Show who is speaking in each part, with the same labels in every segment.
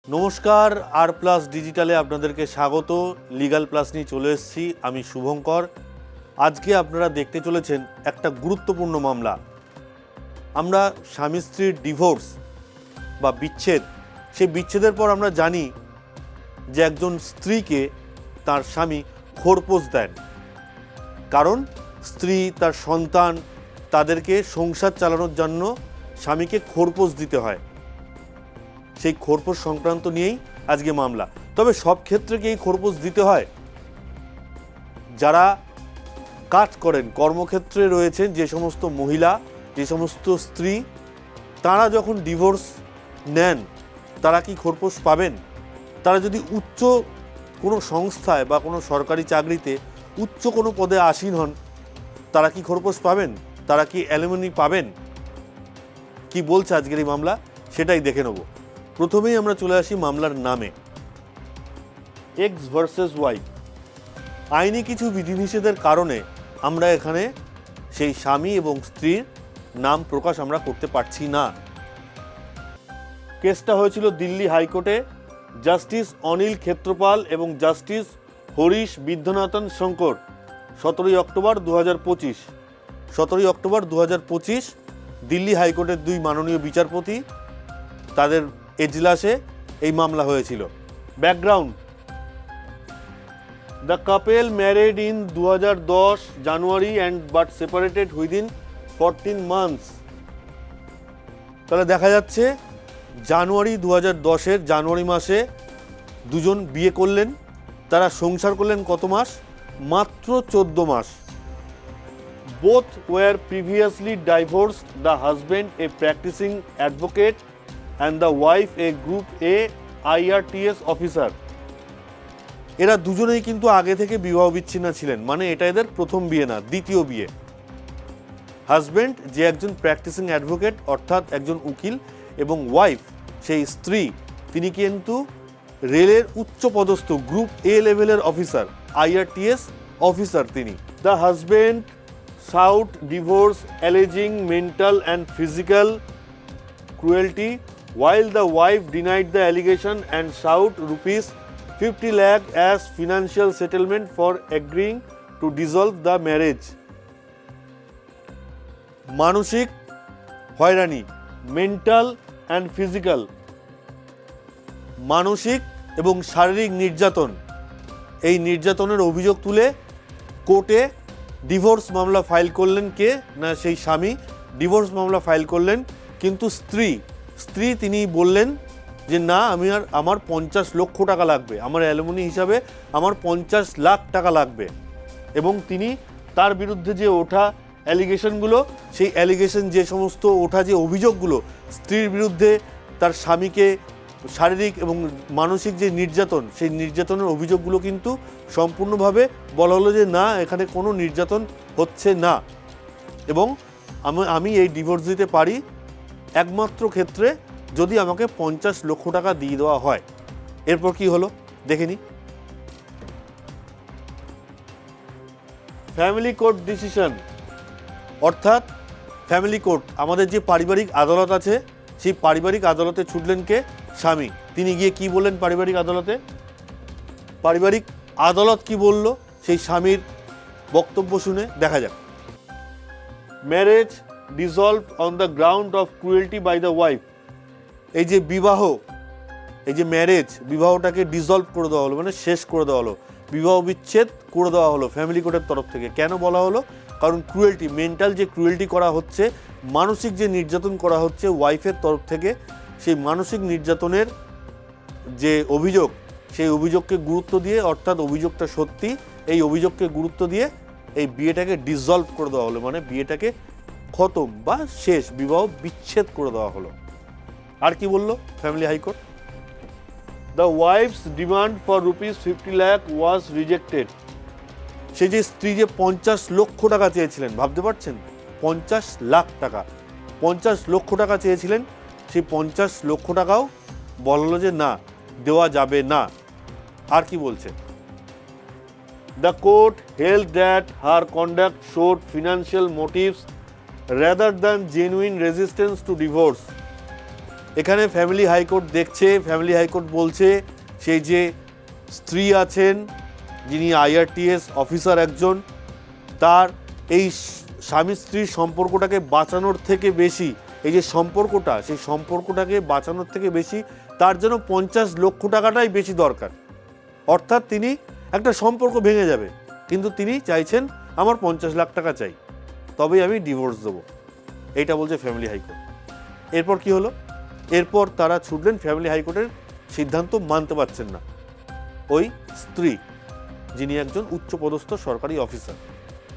Speaker 1: নমস্কার, আর প্লাস ডিজিটালে আপনাদেরকে স্বাগত। লিগাল প্লাস নিয়ে চলে এসেছি, আমি শুভঙ্কর। আজকে আপনারা দেখতে চলেছেন একটা গুরুত্বপূর্ণ মামলা। আমরা স্বামী স্ত্রীর ডিভোর্স বা বিচ্ছেদ, সেই বিচ্ছেদের পর আমরা জানি যে একজন স্ত্রীকে তার স্বামী খোরপোশ দেন, কারণ স্ত্রী তার সন্তান তাদেরকে সংসার চালানোর জন্য স্বামীকে খোরপোশ দিতে হয়। সেই খোরপোশ সংক্রান্ত নিয়েই আজকে মামলা। তবে সব ক্ষেত্রে কি এই খোরপোশ দিতে হয়? যারা কাজ করেন, কর্মক্ষেত্রে রয়েছেন যে সমস্ত মহিলা, যে সমস্ত স্ত্রী, তারা যখন ডিভোর্স নেন তারা কি খোরপোশ পাবেন? তারা যদি উচ্চ কোনো সংস্থায় বা কোনো সরকারি চাকরিতে উচ্চ কোনো পদে আসীন হন, তারা কি খোরপোশ পাবেন? তারা কি অ্যালিমনি পাবেন? কি বলছে আজকের এই মামলা, সেটাই দেখে নেব। প্রথমেই আমরা চলে আসি মামলার নামে, এক্স ভার্সেস ওয়াই। আইনি কিছু বিধিনিষেধের কারণে আমরা এখানে সেই স্বামী এবং স্ত্রীর নাম প্রকাশ আমরা করতে পারছি না। কেসটা হয়েছিল দিল্লি হাইকোর্টে জাস্টিস অনিল ক্ষেত্রপাল এবং justice Harish Vaidyanathan Shankar, 17 October 2025। 17 October 2025 Delhi হাইকোর্টের দুই মাননীয় বিচারপতি, তাদের এজলাসে এই মামলা হয়েছিল। Background: the couple married in 2010 January and but separated within 14 months. তাহলে দেখা যাচ্ছে জানুয়ারি 2010-এর জানুয়ারি মাসে দুজন বিয়ে করলেন। তারা সংসার করলেন কত মাস? মাত্র 14 মাস। Both were previously divorced, the husband a practicing advocate and the wife a group A IRTS officer. এরা দুজনেই কিন্তু আগে থেকে বিবাহ বিচ্ছিন্ন ছিলেন, মানে এটা এদের প্রথম বিয়ে না, দ্বিতীয় বিয়ে। হাজব্যান্ড যে একজন প্র্যাকটিসিং অ্যাডভোকেট অর্থাৎ একজন উকিল, এবং ওয়াইফ সেই স্ত্রী, তিনি কিন্তু রেলের উচ্চ পদস্থ গ্রুপ এ লেভেলের অফিসার, IRTS অফিসার তিনি। The husband sought divorce alleging mental and physical cruelty, while the wife denied the allegation and sought rupees 50 lakh as financial settlement for agreeing to dissolve the marriage. মানসিক হয়রানি, mental and physical, মানসিক এবং শারীরিক নির্যাতন, এই নির্যাতনের অভিযোগ তুলে কোর্টে ডিভোর্স মামলা ফাইল করলেন কে? না, সেই স্বামী ডিভোর্স মামলা ফাইল করলেন। কিন্তু স্ত্রী তিনি বললেন যে না, আমার 50 লক্ষ টাকা লাগবে, আমার অ্যালুমিনি হিসাবে আমার 50 লাখ টাকা লাগবে। এবং তিনি তার বিরুদ্ধে যে ওঠা অ্যালিগেশনগুলো, সেই অ্যালিগেশন, যে সমস্ত ওঠা যে অভিযোগগুলো স্ত্রীর বিরুদ্ধে তার স্বামীকে শারীরিক এবং মানসিক যে নির্যাতন, সেই নির্যাতনের অভিযোগগুলো কিন্তু সম্পূর্ণভাবে বলা হলো যে না, এখানে কোনো নির্যাতন হচ্ছে না, এবং আমি এই ডিভোর্স দিতে পারি একমাত্র ক্ষেত্রে যদি আমাকে 50 লক্ষ টাকা দিয়ে দেওয়া হয়। এরপর কি হলো দেখে নি। ফ্যামিলি কোর্ট ডিসিশন, অর্থাৎ ফ্যামিলি কোর্ট, আমাদের যে পারিবারিক আদালত আছে, সেই পারিবারিক আদালতে ছুটলেন কে? স্বামী। তিনি গিয়ে কি বললেন পারিবারিক আদালতে? পারিবারিক আদালত কি বলল সেই স্বামীর বক্তব্য শুনে দেখা যাক। Marriage dissolved on the ground of cruelty by the wife. এই যে বিবাহ, এই যে ম্যারেজ, বিবাহটাকে ডিসলভ করে দেওয়া হলো, মানে শেষ করে দেওয়া হলো, বিবাহ বিচ্ছেদ করে দেওয়া হলো ফ্যামিলি কোর্টের তরফ থেকে। কেন বলা হলো? কারণ ক্রুয়েলটি, মেন্টাল যে ক্রুয়েলটি করা হচ্ছে, মানসিক যে নির্যাতন করা হচ্ছে ওয়াইফের তরফ থেকে, সেই মানসিক নির্যাতনের যে অভিযোগ, সেই অভিযোগকে গুরুত্ব দিয়ে, অর্থাৎ অভিযোগটা সত্যি, এই অভিযোগকে গুরুত্ব দিয়ে এই বিয়েটাকে ডিসলভ করে দেওয়া হলো, মানে বিয়েটাকে খতম বা শেষ, বিবাহ বিচ্ছেদ করে দেওয়া হলো। আর কি বলল family high court? The wife's demand for rupees 50 lakh was rejected. সে যে স্ত্রী যে 50 লক্ষ টাকা চেয়েছিলেন, ভাবতে পারছেন? 50 লাখ টাকা, 50 লক্ষ টাকা চেয়েছিলেন, সেই 50 লক্ষ টাকাও বলা হলো যে না, দেওয়া যাবে না। আর কি বলছে? The court held that her conduct showed financial motives rather than genuine resistance to divorce. এখানে ফ্যামিলি হাইকোর্ট দেখছে, ফ্যামিলি হাইকোর্ট বলছে সেই যে স্ত্রী আছেন যিনি IRTS অফিসার একজন, তার এই স্বামী স্ত্রীর সম্পর্কটাকে বাঁচানোর থেকে বেশি, এই যে সম্পর্কটা, সেই সম্পর্কটাকে বাঁচানোর থেকে বেশি তার জন্য 50 লক্ষ টাকাটাই বেশি দরকার। অর্থাৎ তিনি একটা সম্পর্ক ভেঙে যাবে, কিন্তু তিনি চাইছেন আমার 50 লাখ টাকা চাই, তবেই আমি ডিভোর্স দেবো, এইটা বলছে ফ্যামিলি হাইকোর্ট। এরপর কি হলো? এরপর তারা ছুটলেন ফ্যামিলি হাইকোর্টের সিদ্ধান্ত মানতে পারছেন না। ওই স্ত্রী যিনি একজন উচ্চপদস্থ সরকারি অফিসার,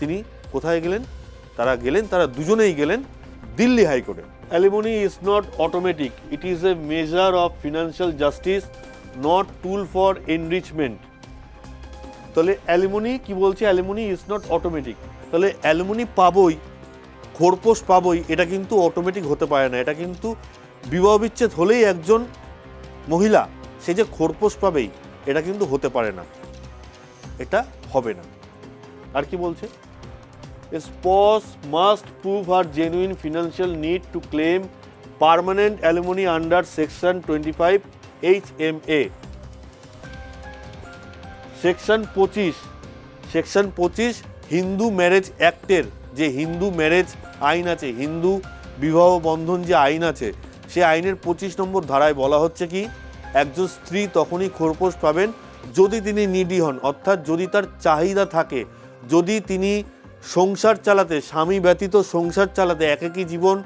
Speaker 1: তিনি কোথায় গেলেন? তারা দুজনেই গেলেন দিল্লি হাইকোর্টে। Alimony is not automatic, it is a measure of financial justice, not tool for enrichment. তাহলে অ্যালিমনি কি বলছে? Alimony is not automatic. তাহলে অ্যালিমনি পাবই, খোরপোশ পাবই, এটা কিন্তু অটোমেটিক হতে পারে না। এটা কিন্তু বিবাহ বিচ্ছেদ হলেই একজন মহিলা সে যে খোরপোশ পাবেই, এটা কিন্তু হতে পারে না, এটা হবে না। আর কি বলছে? A spouse must prove her genuine financial need to claim permanent alimony under Section 25 HMA. Section 25 Hindu marriage অ্যাক্টের যে হিন্দু ম্যারেজ আইন আছে, হিন্দু বিবাহ বন্ধন যে আইন আছে, সে আইনের 25 নম্বর ধারায় বলা হচ্ছে কি, একজন স্ত্রী তখনই খোরপোশ পাবেন যদি তিনি নিডি হন, অর্থাৎ যদি তার চাহিদা থাকে, যদি তিনি সংসার চালাতে, স্বামী ব্যতীত সংসার চালাতে, একাকী জীবন,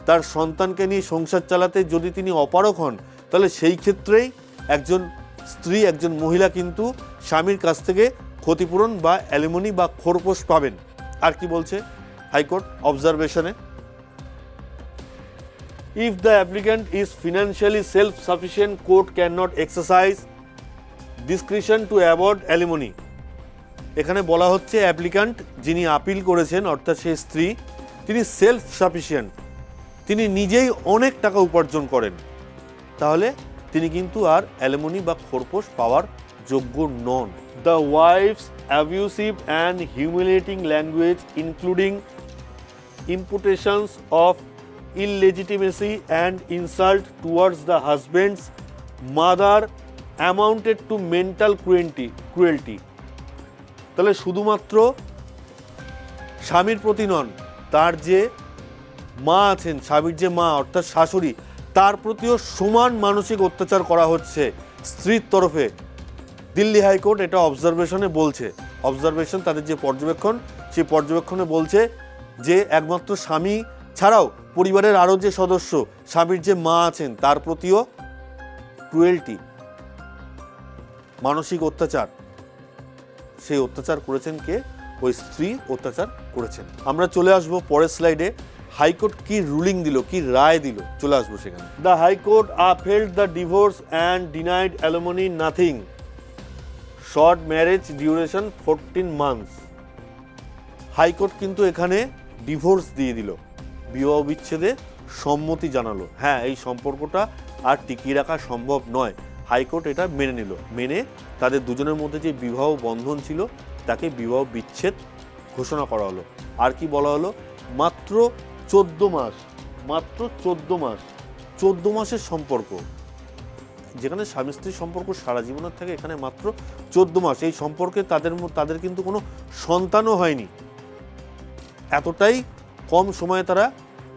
Speaker 1: তার সন্তানকে নিয়ে সংসার চালাতে যদি তিনি অপারগ হন, তাহলে সেই ক্ষেত্রেই একজন স্ত্রী, একজন মহিলা কিন্তু স্বামীর কাছ থেকে ক্ষতিপূরণ বা অ্যালিমনি বা খোরপোশ পাবেন। আর কি বলছে হাইকোর্ট অবজারভেশনে? If the applicant is financially self sufficient, court can not exercise discretion to avoid alimony. এখানে বলা হচ্ছে অ্যাপ্লিক্যান্ট যিনি আপিল করেছেন, অর্থাৎ সেই স্ত্রী, তিনি সেলফ সাফিসিয়েন্ট, তিনি নিজেই অনেক টাকা উপার্জন করেন, তাহলে তিনি কিন্তু আর অ্যালিমনি বা খোরপোশ পাওয়ার যোগ্য নন। The wife's abusive and humiliating language including imputations of illegitimacy and insult towards the husband's mother amounted to mental cruelty. তাহলে শুধুমাত্র স্বামীর প্রতি নন, তার যে মা আছেন, স্বামীর যে মা অর্থাৎ শাশুড়ি, তার প্রতিও সমান মানসিক অত্যাচার করা হচ্ছে স্ত্রীর তরফে। দিল্লি হাইকোর্ট এটা অবজারভেশনে বলছে। অবজারভেশন তাদের যে পর্যবেক্ষণ, সেই পর্যবেক্ষণে বলছে যে একমাত্র স্বামী ছাড়াও পরিবারের আরও যে সদস্য, স্বামীর যে মা আছেন, তার প্রতিও ক্রুয়েলটি, মানসিক অত্যাচার, সেই অত্যাচার করেছেন কে? ওই স্ত্রী অত্যাচার করেছেন। আমরা চলে আসবো পরের স্লাইডে, হাইকোর্ট কি রুলিং দিল, কি রায় দিল, চলে আসবো সেখানে। The high court upheld the divorce and denied alimony nothing, short marriage duration 14 months. High court কিন্তু এখানে ডিভোর্স দিয়ে দিল, বিবাহ বিচ্ছেদে সম্মতি জানালো। হ্যাঁ, এই সম্পর্কটা আর টিকিয়ে রাখা সম্ভব নয়, হাইকোর্ট এটা মেনে নিল। মেনে তাদের দুজনের মধ্যে যে বিবাহ বন্ধন ছিল তাকে বিবাহ বিচ্ছেদ ঘোষণা করা হলো। আর কি বলা হলো? মাত্র 14 মাস, মাত্র 14 মাস, 14 মাসের সম্পর্ক, যেখানে স্বামী স্ত্রীর সম্পর্ক সারা জীবনের থাকে, এখানে মাত্র 14 মাস। এই সম্পর্কে তাদের কিন্তু কোনো সন্তানও হয়নি, এতটাই কম সময়ে তারা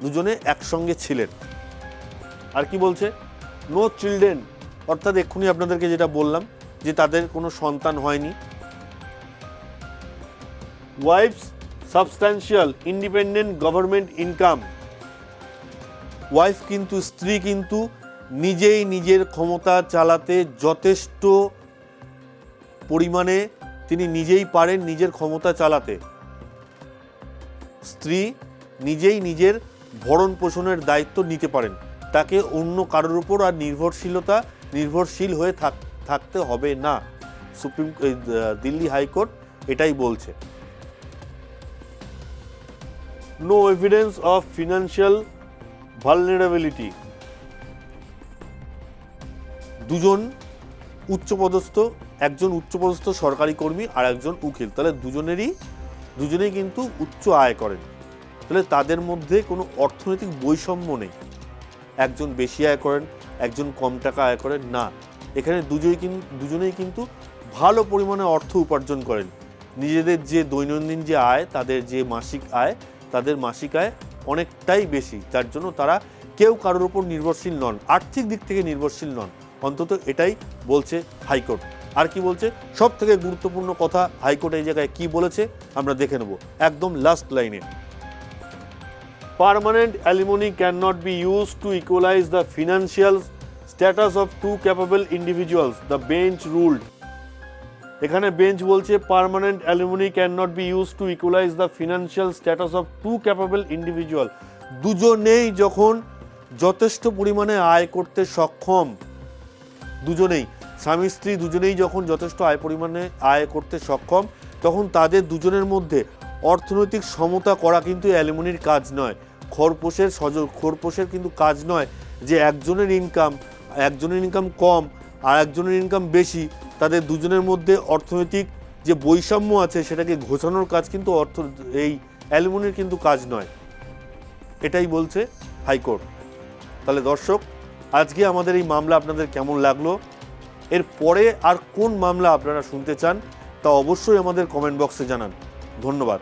Speaker 1: দুজনে একসঙ্গে ছিলেন। আর কি বলছে? নো চিলড্রেন, অর্থাৎ এক্ষুনি আপনাদেরকে যেটা বললাম যে তাদের কোনো সন্তান হয়নি। Wife's substantial independent government income, wife কিন্তু, স্ত্রী কিন্তু নিজেই নিজের ক্ষমতা চালাতে যথেষ্ট পরিমাণে তিনি নিজেই পারেন নিজের ক্ষমতা চালাতে। স্ত্রী নিজেই নিজের ভরণ পোষণের দায়িত্ব নিতে পারেন, তাকে অন্য কারোর উপর আর নির্ভরশীল হয়ে থাকতে হবে না। দিল্লি হাইকোর্ট এটাই বলছে। No evidence of financial vulnerability, দুজন উচ্চপদস্থ, একজন উচ্চপদস্থ সরকারি কর্মী আর একজন উকিল, তাহলে দুজনেই কিন্তু উচ্চ আয় করেন, তাহলে তাদের মধ্যে কোনো অর্থনৈতিক বৈষম্য নেই। একজন বেশি আয় করেন, একজন কম টাকা আয় করেন, না। এখানে দুজনেই কিন্তু ভালো পরিমাণে অর্থ উপার্জন করেন। নিজেদের যে দৈনন্দিন যে আয়, তাদের যে মাসিক আয়, তাদের মাসিক আয় অনেকটাই বেশি, যার জন্য তারা কেউ কারোর উপর নির্ভরশীল নন, আর্থিক দিক থেকে নির্ভরশীল নন। অন্তত এটাই বলছে হাইকোর্ট। আর কি বলছে? সব থেকে গুরুত্বপূর্ণ কথা হাইকোর্ট এই জায়গায় কি বলেছে আমরা দেখে নেব একদম লাস্ট লাইনে। Permanent alimony can not be use to equalize the financial status of two capable individuals, the bench ruled. এখানে বেঞ্চ বলছে permanent alimony can not be use to equalize the financial status of two capable individual. দুজনেই যখন যথেষ্ট পরিমাণে আয় করতে সক্ষম, দুজনেই স্বামী স্ত্রী দুজনেই যখন যথেষ্ট পরিমাণে আয় করতে সক্ষম, তখন তাদের দুজনের মধ্যে অর্থনৈতিক সমতা করা কিন্তু অ্যালিমনির কাজ নয়। খোরপোশের কিন্তু কাজ নয় যে একজনের ইনকাম কম আর একজনের ইনকাম বেশি, তাদের দুজনের মধ্যে অর্থনৈতিক যে বৈষম্য আছে সেটাকে ঘোচানোর কাজ কিন্তু এই অ্যালিমনির কিন্তু কাজ নয়। এটাই বলছে হাইকোর্ট। তাহলে দর্শক, আজকে আমাদের এই মামলা আপনাদের কেমন লাগলো? এর পরে আর কোন মামলা আপনারা শুনতে চান তা অবশ্যই আমাদের কমেন্ট বক্সে জানান। ধন্যবাদ।